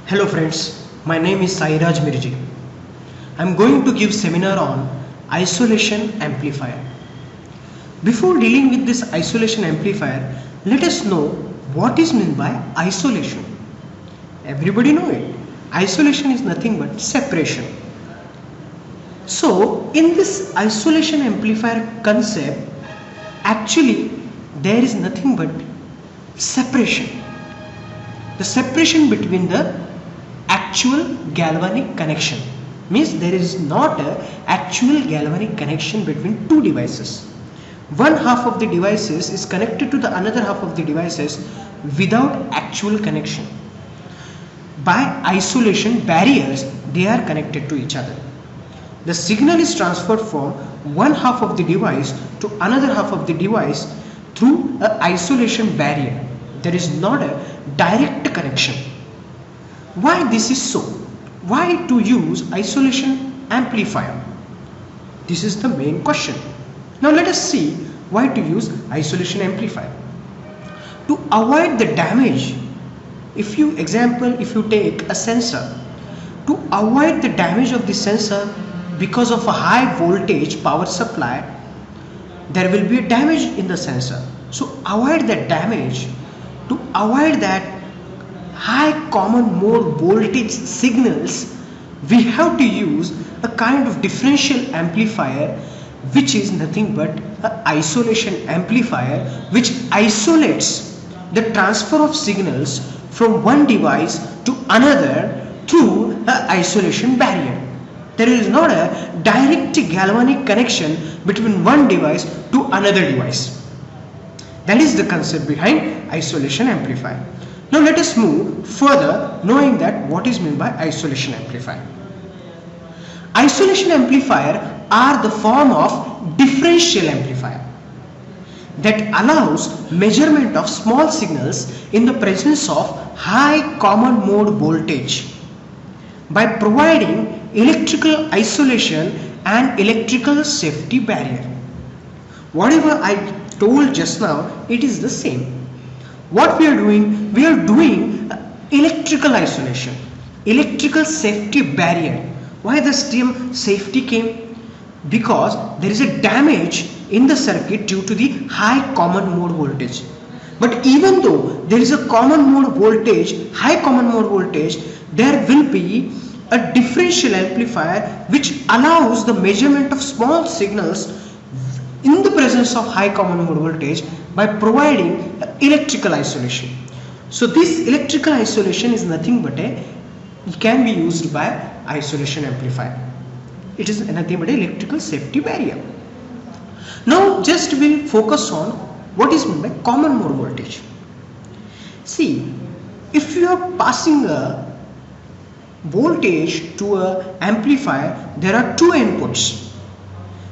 Hello friends, my name is Sairaj Mirji. I am going to give seminar on isolation amplifier. Before dealing with this isolation amplifier, let us know what is meant by isolation. Everybody know it. Isolation is nothing but separation. So in this isolation amplifier concept, actually there is nothing but separation. The separation between the actual galvanic connection means there is not a actual galvanic connection between two devices. One half of the devices is connected to the another half of the devices without actual connection. By isolation barriers, they are connected to each other. The signal is transferred from one half of the device to another half of the device through an isolation barrier. There is not a direct connection. Why this is so? Why to use isolation amplifier? This is the main question. Now let us see why to use isolation amplifier. To avoid the damage, if you take a sensor, to avoid the damage of the sensor because of a high voltage power supply, there will be a damage in the sensor. So avoid that damage. To avoid that high common mode voltage signals, we have to use a kind of differential amplifier which is nothing but an isolation amplifier which isolates the transfer of signals from one device to another through an isolation barrier. There is not a direct galvanic connection between one device to another device. That is the concept behind isolation amplifier. Now let us move further knowing that what is meant by isolation amplifier. Isolation amplifier are the form of differential amplifier that allows measurement of small signals in the presence of high common mode voltage by providing electrical isolation and electrical safety barrier. Whatever I told just now, it is the same. What we are doing? We are doing electrical isolation, electrical safety barrier. Why this term safety came? Because there is a damage in the circuit due to the high common mode voltage. But even though there is a common mode voltage, high common mode voltage, there will be a differential amplifier which allows the measurement of small signals in the presence of high common mode voltage by providing electrical isolation. So this electrical isolation is nothing but it can be used by isolation amplifier. It is nothing but electrical safety barrier. Now just we'll focus on what is meant by common mode voltage. See, if you are passing a voltage to an amplifier, there are two inputs.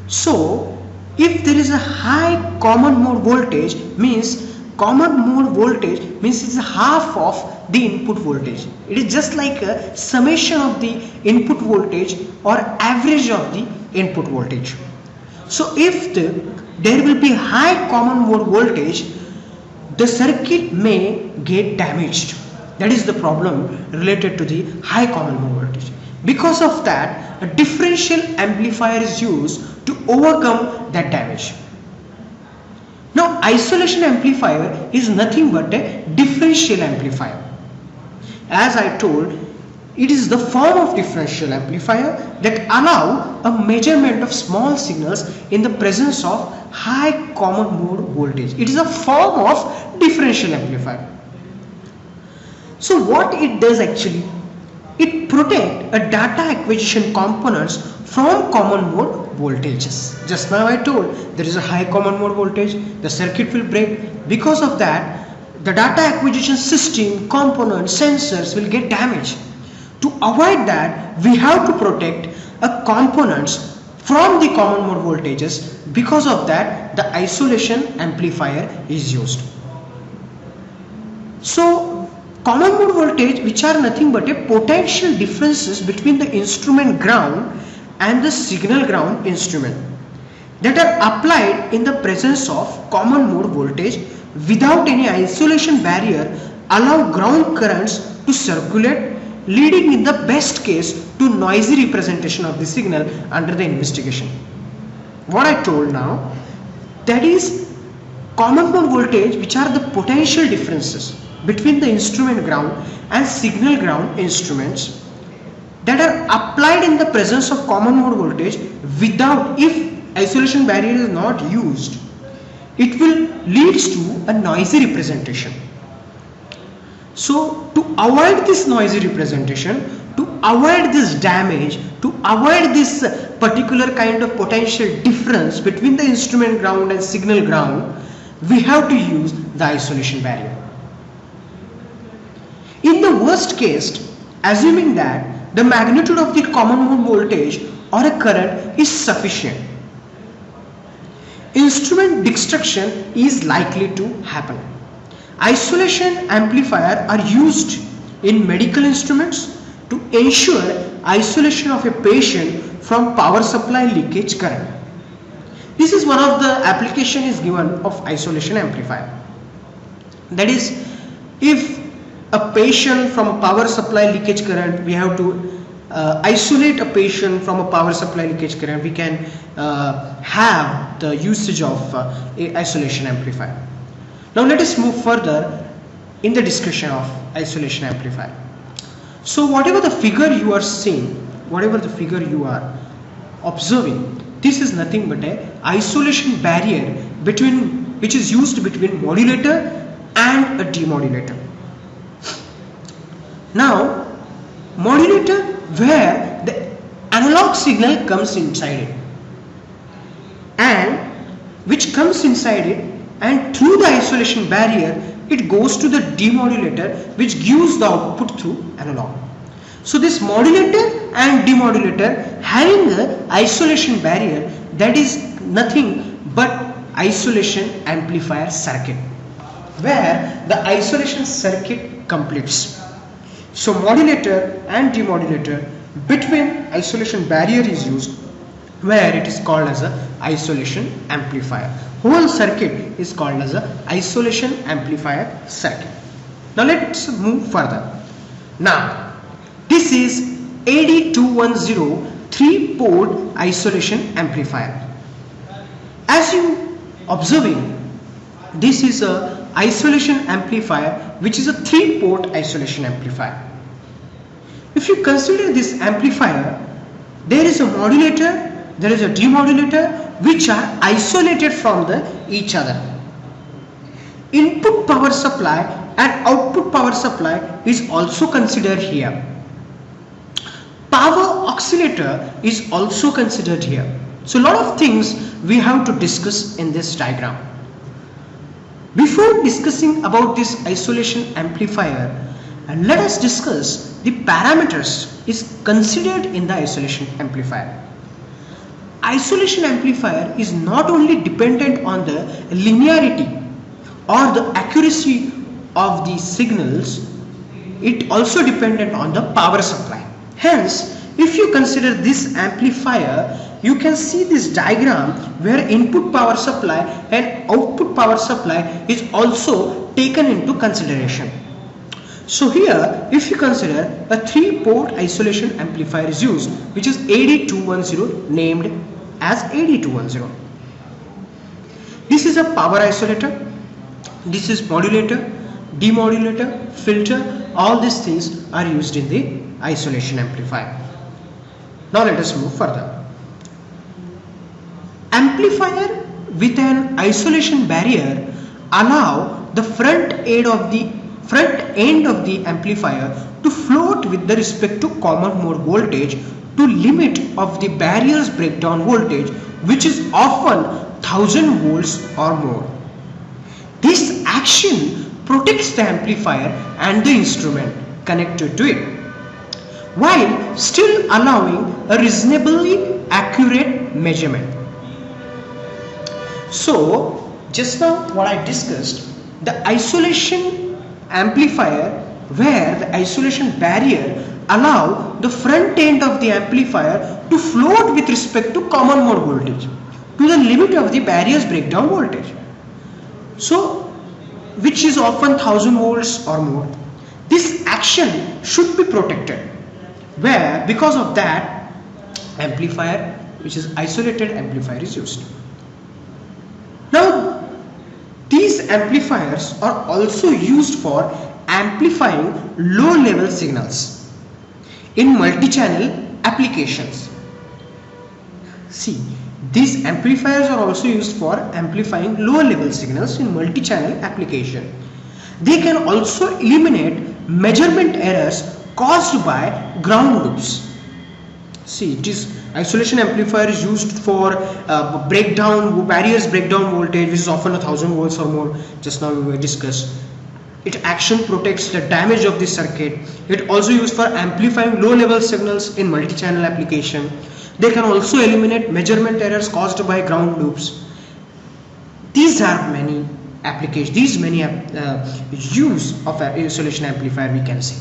So if there is a high common mode voltage, means common mode voltage means it's half of the input voltage. It is just like a summation of the input voltage or average of the input voltage. So if there will be high common mode voltage, the circuit may get damaged. That is the problem related to the high common mode voltage. Because of that, a differential amplifier is used to overcome that damage. Now isolation amplifier is nothing but a differential amplifier. As I told, it is the form of differential amplifier that allow a measurement of small signals in the presence of high common mode voltage. It is a form of differential amplifier. So what it does actually? It protects a data acquisition components from common mode voltages. Just now I told there is a high common mode voltage, the circuit will break. Because of that, the data acquisition system, components, sensors will get damaged. To avoid that, we have to protect a components from the common mode voltages. Because of that, the isolation amplifier is used. So common mode voltage, which are nothing but a potential differences between the instrument ground and the signal ground instrument that are applied in the presence of common mode voltage without any isolation barrier, allow ground currents to circulate leading in the best case to noisy representation of the signal under the investigation. What I told now, that is common mode voltage, which are the potential differences between the instrument ground and signal ground instruments that are applied in the presence of common mode voltage without, if isolation barrier is not used, it will leads to a noisy representation. So to avoid this noisy representation, to avoid this damage, to avoid this particular kind of potential difference between the instrument ground and signal ground, we have to use the isolation barrier. In the worst case, assuming that the magnitude of the common mode voltage or a current is sufficient, instrument destruction is likely to happen. Isolation amplifiers are used in medical instruments to ensure isolation of a patient from power supply leakage current. This is one of the application is given of isolation amplifier. That is, if a patient from a power supply leakage current, we have to isolate a patient from a power supply leakage current, we can have the usage of a isolation amplifier. Now let us move further in the discussion of isolation amplifier. So whatever the figure you are seeing, whatever the figure you are observing, this is nothing but a isolation barrier which is used between modulator and a demodulator. Now modulator, where the analog signal comes inside it, and which comes inside it, and through the isolation barrier it goes to the demodulator, which gives the output through analog. So this modulator and demodulator having the isolation barrier, that is nothing but isolation amplifier circuit, where the isolation circuit completes. So modulator and demodulator between isolation barrier is used, where it is called as a isolation amplifier. Whole circuit is called as a isolation amplifier circuit. Now let's move further. Now this is AD210 3-port isolation amplifier. As you observing, this is a isolation amplifier which is a 3-port isolation amplifier. If you consider this amplifier, there is a modulator, there is a demodulator, which are isolated from each other. Input power supply and output power supply is also considered here. Power oscillator is also considered here. So a lot of things we have to discuss in this diagram. Before discussing about this isolation amplifier, let us discuss the parameters is considered in the isolation amplifier. Isolation amplifier is not only dependent on the linearity or the accuracy of the signals, it also dependent on the power supply. Hence, if you consider this amplifier, you can see this diagram where input power supply and output power supply is also taken into consideration. So here, if you consider a 3-port isolation amplifier is used, which is AD210, named as AD210. This is a power isolator, this is modulator, demodulator, filter, all these things are used in the isolation amplifier. Now let us move further. Amplifier with an isolation barrier allow the front end of the amplifier to float with the respect to common mode voltage to limit of the barrier's breakdown voltage, which is often 1000 volts or more. This action protects the amplifier and the instrument connected to it, while still allowing a reasonably accurate measurement. So just now what I discussed, the isolation amplifier where the isolation barrier allow the front end of the amplifier to float with respect to common mode voltage to the limit of the barrier's breakdown voltage, so which is often 1000 volts or more. This action should be protected, where because of that amplifier, which is isolated amplifier, is used. Now these amplifiers are also used for amplifying low level signals in multi-channel applications. See, these amplifiers are also used for amplifying low level signals in multi-channel application. They can also eliminate measurement errors caused by ground loops. See, this isolation amplifier is used for various breakdown voltage, which is often 1000 volts or more. Just now we discussed. Its action protects the damage of the circuit. It also used for amplifying low level signals in multi-channel application. They can also eliminate measurement errors caused by ground loops. These are many applications. These many use of isolation amplifier we can see.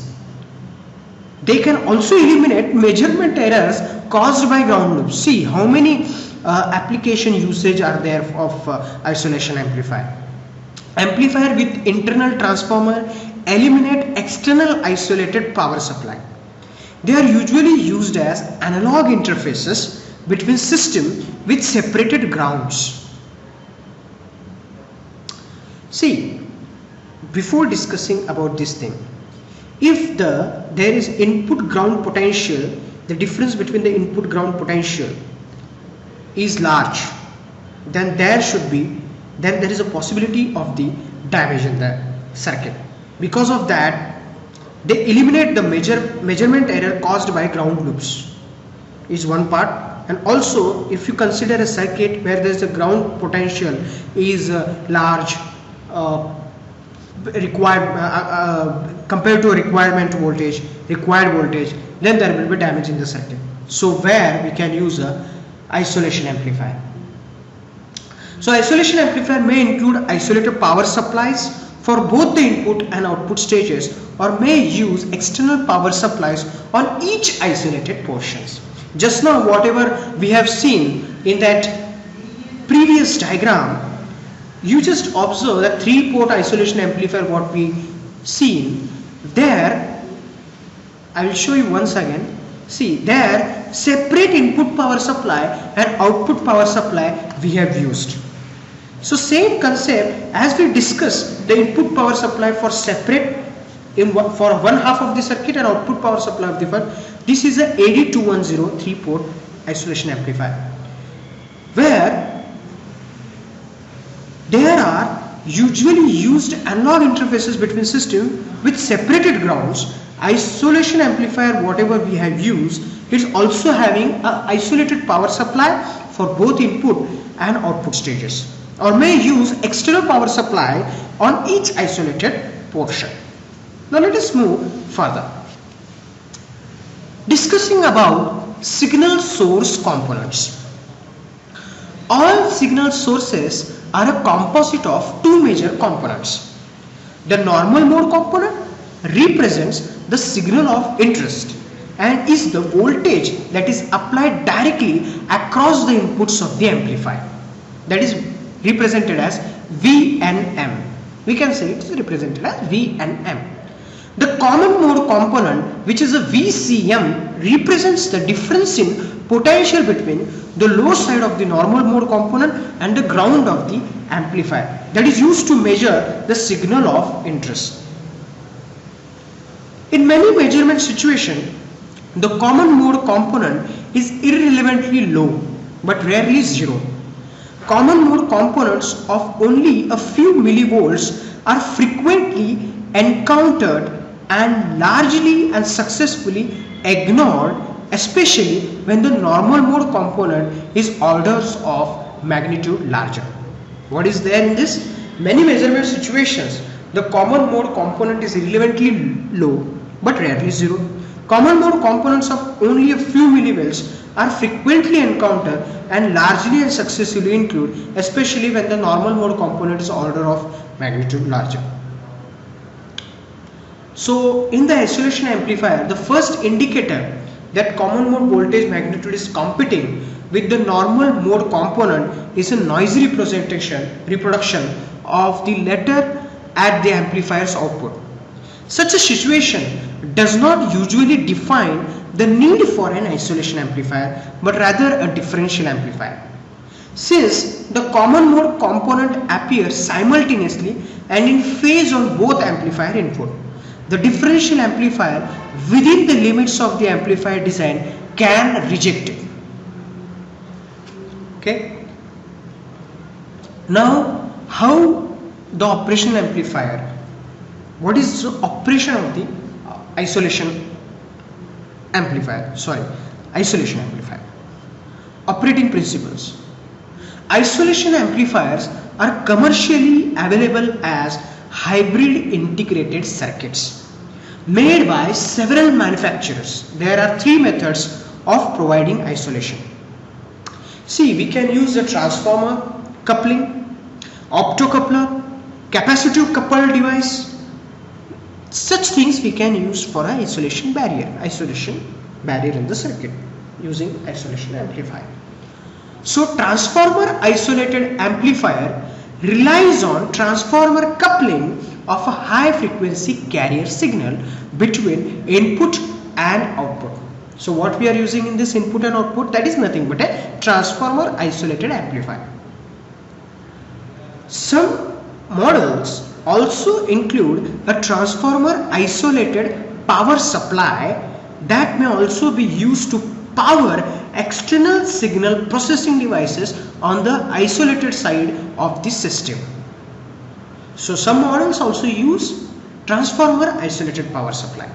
They can also eliminate measurement errors caused by ground loops. See how many application usage are there of isolation amplifier. Amplifier with internal transformer eliminate external isolated power supply. They are usually used as analog interfaces between systems with separated grounds. See, before discussing about this thing, if there is input ground potential, the difference between the input ground potential is large, then there is a possibility of the damage in the circuit. Because of that, they eliminate the measurement error caused by ground loops is one part. And also, if you consider a circuit where there is a ground potential is large, compared to a required voltage, then there will be damage in the circuit. So where we can use a isolation amplifier. So isolation amplifier may include isolated power supplies for both the input and output stages, or may use external power supplies on each isolated portions. Just now whatever we have seen in that previous diagram, you just observe that 3-port isolation amplifier what we seen there. I will show you once again. See, there separate input power supply and output power supply we have used. So same concept as we discussed, the input power supply for separate for one half of the circuit and output power supply of the first. This is a AD210 3-port isolation amplifier, where there are usually used analog interfaces between systems with separated grounds. Isolation amplifier whatever we have used is also having an isolated power supply for both input and output stages, or may use external power supply on each isolated portion. Now let us move further. Discussing about signal source components. All signal sources are a composite of two major components. The normal mode component represents the signal of interest and is the voltage that is applied directly across the inputs of the amplifier. That is represented as V and M. We can say it is represented as V and M. The common mode component, which is a VCM, represents the difference in potential between the low side of the normal mode component and the ground of the amplifier, that is used to measure the signal of interest. In many measurement situations, the common mode component is irrelevantly low but rarely zero. Common mode components of only a few millivolts are frequently encountered and largely and successfully ignored, especially when the normal mode component is orders of magnitude larger. What is there in this? Many measurement situations, the common mode component is irrelevantly low but rarely zero. Common mode components of only a few millivolts are frequently encountered and largely and successfully include, especially when the normal mode component is order of magnitude larger. So in the isolation amplifier, the first indicator that common mode voltage magnitude is competing with the normal mode component is a noisy reproduction of the latter at the amplifier's output. Such a situation does not usually define the need for an isolation amplifier, but rather a differential amplifier. Since the common mode component appears simultaneously and in phase on both amplifier input, the differential amplifier within the limits of the amplifier design can reject it. Okay. Now, how the operational amplifier, what is the operation of the isolation amplifier? Isolation amplifier. Operating principles. Isolation amplifiers are commercially available as hybrid integrated circuits made by several manufacturers. There are three methods of providing isolation. See, we can use a transformer coupling, optocoupler, capacitive coupled device. Such things we can use for an isolation barrier in the circuit using isolation amplifier. So transformer isolated amplifier relies on transformer coupling of a high frequency carrier signal between input and output. So what we are using in this input and output, that is nothing but a transformer isolated amplifier. Some models also include a transformer isolated power supply that may also be used to power external signal processing devices on the isolated side of the system. So some models also use transformer isolated power supply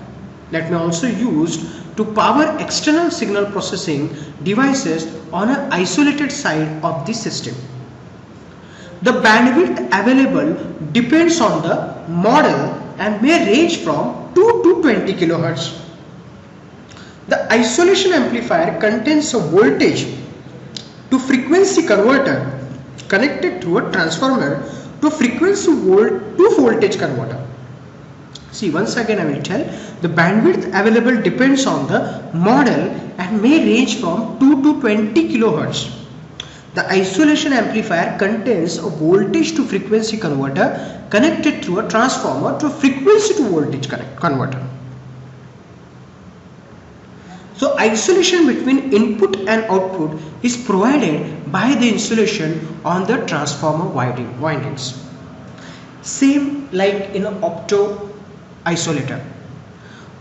that may also used to power external signal processing devices on an isolated side of the system. The bandwidth available depends on the model and may range from 2 to 20 kHz. The isolation amplifier contains a voltage to frequency converter connected through a transformer to frequency to voltage converter. See, once again I will tell, the bandwidth available depends on the model and may range from 2 to 20 kHz. The isolation amplifier contains a voltage to frequency converter connected through a transformer to a frequency to voltage converter. So isolation between input and output is provided by the insulation on the transformer windings. Same like in an opto isolator.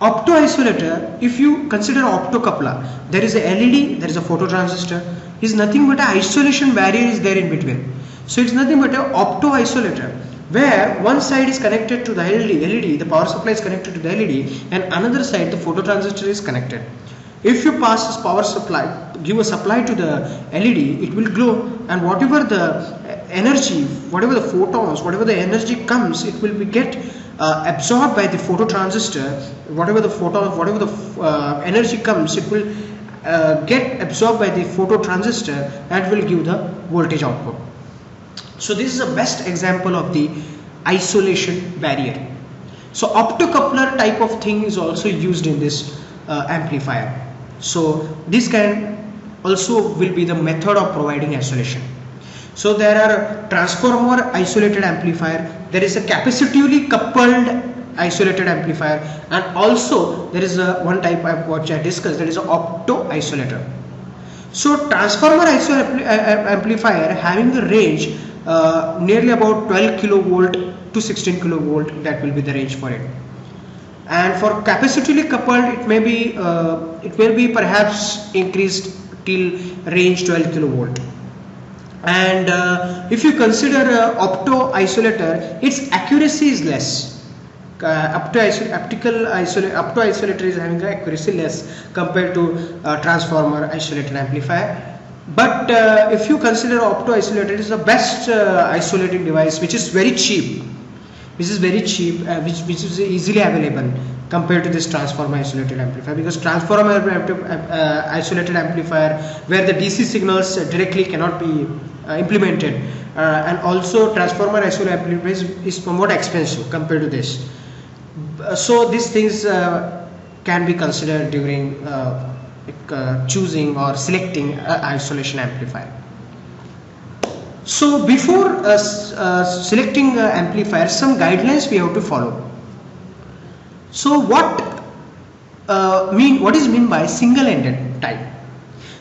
Opto isolator, if you consider optocoupler, there is a LED, there is a phototransistor, is nothing but an isolation barrier is there in between. So it's nothing but an opto isolator where one side is connected to the LED, the power supply is connected to the LED, and another side the phototransistor is connected. If you pass this power supply, give a supply to the LED, it will glow, and whatever the energy, whatever the photons, whatever the energy comes, it will be get absorbed by the phototransistor. Whatever the energy comes, it will get absorbed by the phototransistor and will give the voltage output. So this is the best example of the isolation barrier. So optocoupler type of thing is also used in this amplifier. So this can also will be the method of providing isolation. So there are transformer isolated amplifier, there is a capacitively coupled isolated amplifier, and also there is a one type of what I discussed, that is an opto isolator. So transformer isolated amplifier having the range nearly about 12 kilovolt to 16 kilovolt, that will be the range for it. And for capacitively coupled, it may be perhaps increased till range 12 kilovolt. And if you consider opto isolator, its accuracy is less. Opto isolator is having accuracy less compared to transformer isolated amplifier. But if you consider opto isolator, it is the best isolating device, which is very cheap. Which is easily available compared to this transformer isolated amplifier, because transformer isolated amplifier where the DC signals directly cannot be implemented, and also transformer isolated amplifier is somewhat expensive compared to this. So these things can be considered during choosing or selecting an isolation amplifier. So before selecting amplifier, some guidelines we have to follow. So what is mean by single-ended type?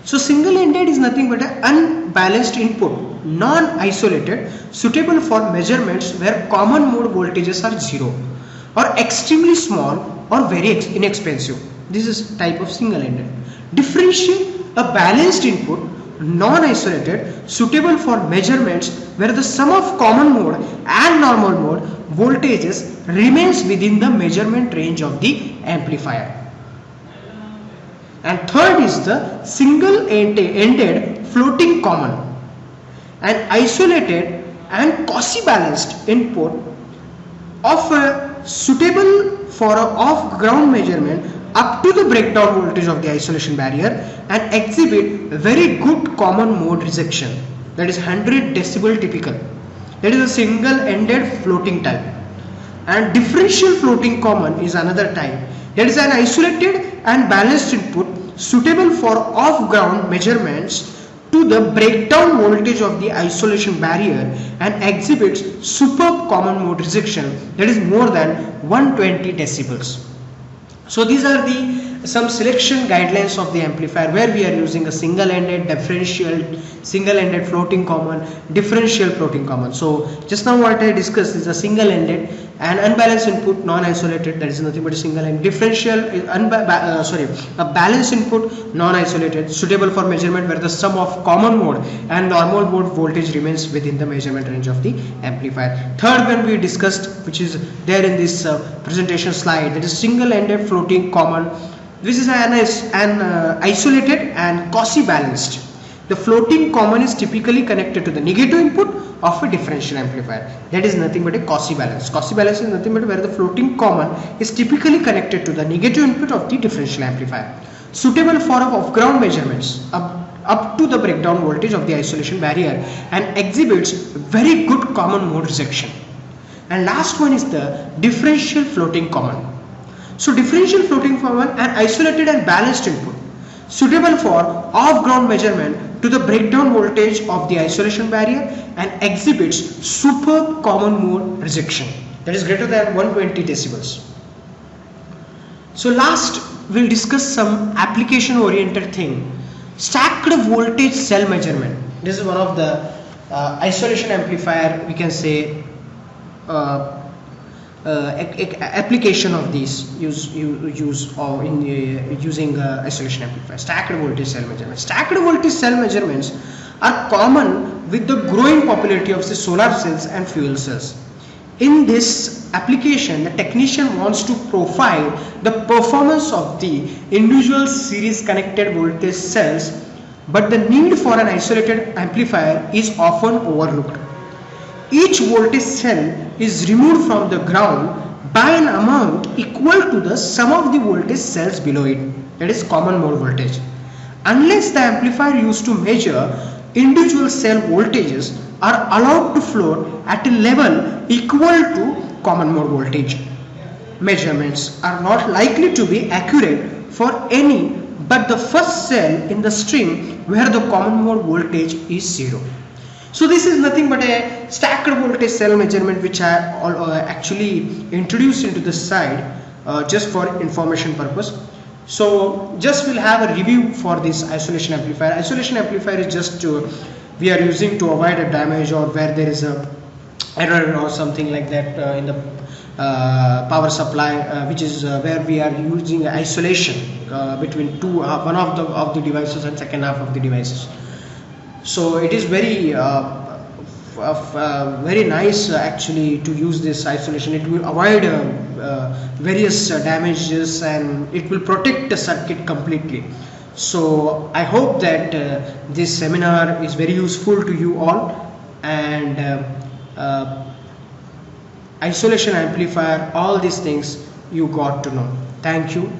So single-ended is nothing but an unbalanced input, non-isolated, suitable for measurements where common mode voltages are zero or extremely small or very inexpensive. This is type of single-ended. Differential, a balanced input, non-isolated, suitable for measurements where the sum of common mode and normal mode voltages remains within the measurement range of the amplifier. And third is the single-ended floating common, an isolated and quasi-balanced input of a suitable for a off-ground measurement up to the breakdown voltage of the isolation barrier and exhibit very good common mode rejection, that is 100 decibel typical. That is a single-ended floating type. And differential floating common is another type. That is an isolated and balanced input suitable for off-ground measurements to the breakdown voltage of the isolation barrier and exhibits superb common mode rejection, that is more than 120 decibels. So these are some selection guidelines of the amplifier where we are using a single-ended, differential, single-ended floating common, differential floating common. So just now what I discussed is a single-ended and unbalanced input, non-isolated, that is nothing but a single-ended. Differential is a balanced input, non-isolated, suitable for measurement where the sum of common mode and normal mode voltage remains within the measurement range of the amplifier. Third one we discussed, which is there in this presentation slide, that is single-ended floating common. This is an isolated and quasi-balanced. The floating common is typically connected to the negative input of a differential amplifier. That is nothing but a quasi-balance. Quasi-balance is nothing but where the floating common is typically connected to the negative input of the differential amplifier. Suitable for off-ground measurements up to the breakdown voltage of the isolation barrier and exhibits very good common mode rejection. And last one is the differential floating common. So differential floating common, an isolated and balanced input suitable for off-ground measurement to the breakdown voltage of the isolation barrier and exhibits superb common mode rejection, that is greater than 120 decibels. So last we'll discuss some application oriented thing, stacked voltage cell measurement. This is one of the isolation amplifier, we can say application of these using isolation amplifier. Stacked voltage cell measurements. Stacked voltage cell measurements are common with the growing popularity of the solar cells and fuel cells. In this application, the technician wants to profile the performance of the individual series connected voltage cells, but the need for an isolated amplifier is often overlooked. Each voltage cell is removed from the ground by an amount equal to the sum of the voltage cells below it, that is common mode voltage. Unless the amplifier used to measure individual cell voltages are allowed to float at a level equal to common mode voltage, measurements are not likely to be accurate for any but the first cell in the string where the common mode voltage is zero. So this is nothing but a stacked voltage cell measurement which I actually introduced into this slide just for information purpose. So just we'll have a review for this isolation amplifier. Isolation amplifier is just we are using to avoid a damage or where there is a error or something like that in the power supply, which is where we are using isolation between one of the devices and second half of the devices. So it is very very nice actually to use this isolation. It will avoid various damages and it will protect the circuit completely. So I hope that this seminar is very useful to you all, and isolation amplifier, all these things you got to know. Thank you.